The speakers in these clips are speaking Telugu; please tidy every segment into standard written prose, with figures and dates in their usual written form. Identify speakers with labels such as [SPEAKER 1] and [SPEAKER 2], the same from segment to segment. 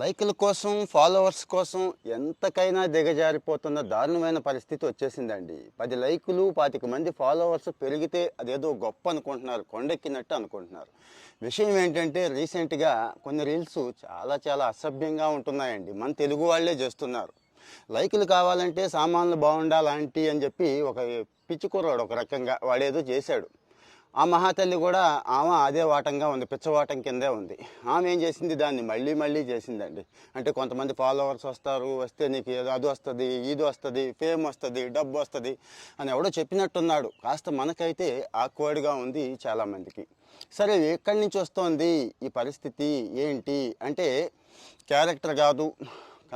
[SPEAKER 1] లైకుల కోసం, ఫాలోవర్స్ కోసం ఎంతకైనా దిగజారిపోతున్న దారుణమైన పరిస్థితి వచ్చేసిందండి. 10 లైకులు, 25 మంది ఫాలోవర్స్ పెరిగితే అదేదో గొప్ప అనుకుంటున్నారు. కొండెక్కినట్టు అనుకుంటున్నారు. విషయం ఏంటంటే రీసెంట్‌గా కొన్ని రీల్స్ చాలా అసభ్యంగా ఉంటున్నాయండి. మన తెలుగు వాళ్ళే చేస్తున్నారు. లైకులు కావాలంటే సామాన్లు బాగుండాలి ఆంటీ అని చెప్పి ఒక పిచ్చి కుర్రాడు ఒక రకంగా వాడేదో చేశాడు. ఆ మహాతల్లి కూడా ఆమె అదే వాటంగా ఉంది, పిచ్చవాటం కిందే ఉంది. ఆమె ఏం చేసింది, దాన్ని మళ్ళీ చేసిందండి. అంటే కొంతమంది ఫాలోవర్స్ వస్తారు, వస్తే నీకు ఏదో అది వస్తుంది, ఇది వస్తుంది, ఫేమ్ వస్తుంది, డబ్బు వస్తుంది అని ఎవడో చెప్పినట్టున్నాడు. కాస్త మనకైతే ఆక్వర్డ్గా ఉంది చాలామందికి. సరే, ఎక్కడి నుంచి వస్తోంది ఈ పరిస్థితి ఏంటి అంటే, క్యారెక్టర్ కాదు,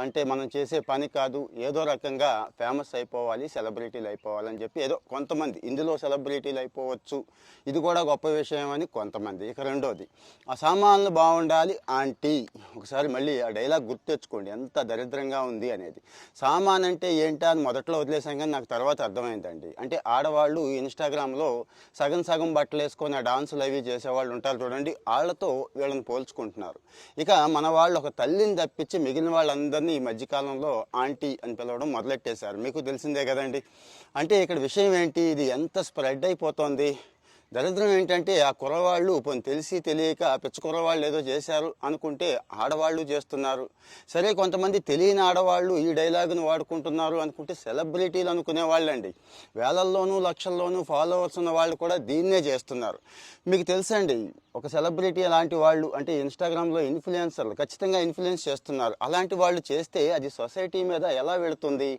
[SPEAKER 1] అంటే మనం చేసే పని కాదు, ఏదో రకంగా ఫేమస్ అయిపోవాలి, సెలబ్రిటీలు అయిపోవాలని చెప్పి ఏదో కొంతమంది, ఇందులో సెలబ్రిటీలు అయిపోవచ్చు, ఇది కూడా గొప్ప విషయం అని కొంతమంది. ఇక రెండోది, ఆ సామాన్లు బాగుండాలి ఆంటీ. ఒకసారి మళ్ళీ ఆ డైలాగ్ గుర్తు తెచ్చుకోండి, ఎంత దరిద్రంగా ఉంది అనేది. సామాన్ అంటే ఏంటా అని మొదట్లో వదిలేసాం, కానీ నాకు తర్వాత అర్థమైందండి. అంటే ఆడవాళ్ళు ఇన్స్టాగ్రామ్లో సగం బట్టలు వేసుకొని ఆ డాన్సులు అవి చేసేవాళ్ళు ఉంటారు చూడండి, వాళ్ళతో వీళ్ళని పోల్చుకుంటున్నారు. ఇక మన వాళ్ళు ఒక తల్లిని తప్పించి మిగిలిన వాళ్ళందరినీ ఈ మధ్యకాలంలో ఆంటీ అని పిలవడం మొదలెట్టేశారు. మీకు తెలిసిందే కదండి. అంటే ఇక్కడ విషయం ఏంటి, ఇది ఎంత స్ప్రెడ్ అయిపోతుంది. దరిద్రం ఏంటంటే, ఆ కుర్రవాళ్ళు తెలిసి తెలియక పిచ్చ కుర్రవాళ్ళు ఏదో చేశారు అనుకుంటే ఆడవాళ్ళు చేస్తున్నారు. సరే, కొంతమంది తెలియని ఆడవాళ్ళు ఈ డైలాగును వాడుకుంటున్నారు అనుకుంటే సెలబ్రిటీలు అనుకునే వాళ్ళండి. వేలల్లోనూ లక్షల్లోనూ ఫాలోవర్స్ ఉన్న వాళ్ళు కూడా దీన్నే చేస్తున్నారు. మీకు తెలుసండి, ఒక సెలబ్రిటీ అలాంటి వాళ్ళు అంటే ఇన్స్టాగ్రామ్లో ఇన్ఫ్లుయెన్సర్లు ఖచ్చితంగా ఇన్ఫ్లుయెన్స్ చేస్తున్నారు. అలాంటి వాళ్ళు చేస్తే అది సొసైటీ మీద ఎలా వెళుతుంది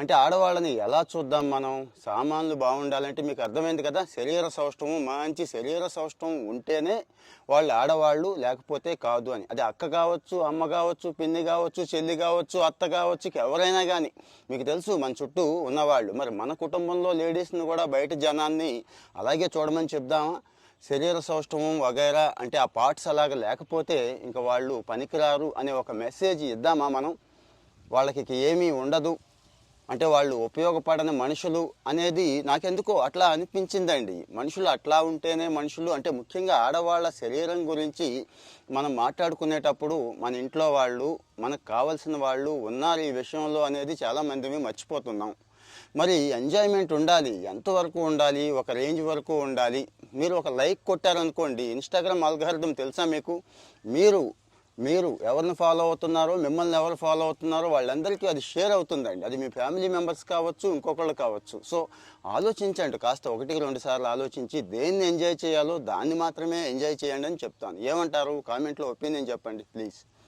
[SPEAKER 1] అంటే, ఆడవాళ్ళని ఎలా చూద్దాం మనం. సామాన్లు బాగుండాలంటే మీకు అర్థమైంది కదా, శరీర సౌష్ఠవం, మంచి శరీర సౌష్ఠవం ఉంటేనే వాళ్ళు ఆడవాళ్ళు, లేకపోతే కాదు అని. అది అక్క కావచ్చు, అమ్మ కావచ్చు, పిన్ని కావచ్చు, చెల్లి కావచ్చు, అత్త కావచ్చు, ఎవరైనా కానీ. మీకు తెలుసు మన చుట్టూ ఉన్నవాళ్ళు. మరి మన కుటుంబంలో లేడీస్ని కూడా బయట జనాన్ని అలాగే చూడమని చెప్దామా? శరీర సౌష్ఠవం వగైరా అంటే ఆ పార్ట్స్ అలాగ లేకపోతే ఇంకా వాళ్ళు పనికిరారు అనే ఒక మెసేజ్ ఇద్దామా మనం? వాళ్ళకి ఏమీ ఉండదు అంటే వాళ్ళు ఉపయోగపడని మనుషులు అనేది నాకెందుకో అట్లా అనిపించిందండి. మనుషులు అట్లా ఉంటేనే మనుషులు అంటే, ముఖ్యంగా ఆడవాళ్ళ శరీరం గురించి మనం మాట్లాడుకునేటప్పుడు మన ఇంట్లో వాళ్ళు, మనకు కావలసిన వాళ్ళు ఉన్నారు ఈ విషయంలో అనేది చాలామంది మర్చిపోతున్నాం. మరి ఎంజాయ్మెంట్ ఉండాలి, ఎంతవరకు ఉండాలి, ఒక రేంజ్ వరకు ఉండాలి. మీరు ఒక లైక్ కొట్టారనుకోండి, ఇన్స్టాగ్రామ్ అల్గారిథం తెలుసా మీకు? మీరు ఎవరిని ఫాలో అవుతున్నారో, మిమ్మల్ని ఎవరు ఫాలో అవుతున్నారో వాళ్ళందరికీ అది షేర్ అవుతుందండి. అది మీ ఫ్యామిలీ మెంబర్స్ కావచ్చు, ఇంకొకళ్ళు కావచ్చు. సో ఆలోచించండి, కాస్త 1-2 సార్లు ఆలోచించి దేన్ని ఎంజాయ్ చేయాలో దాన్ని మాత్రమే ఎంజాయ్ చేయండి అని చెప్తాను. ఏమంటారు? కామెంట్లో ఒపీనియన్ చెప్పండి ప్లీజ్.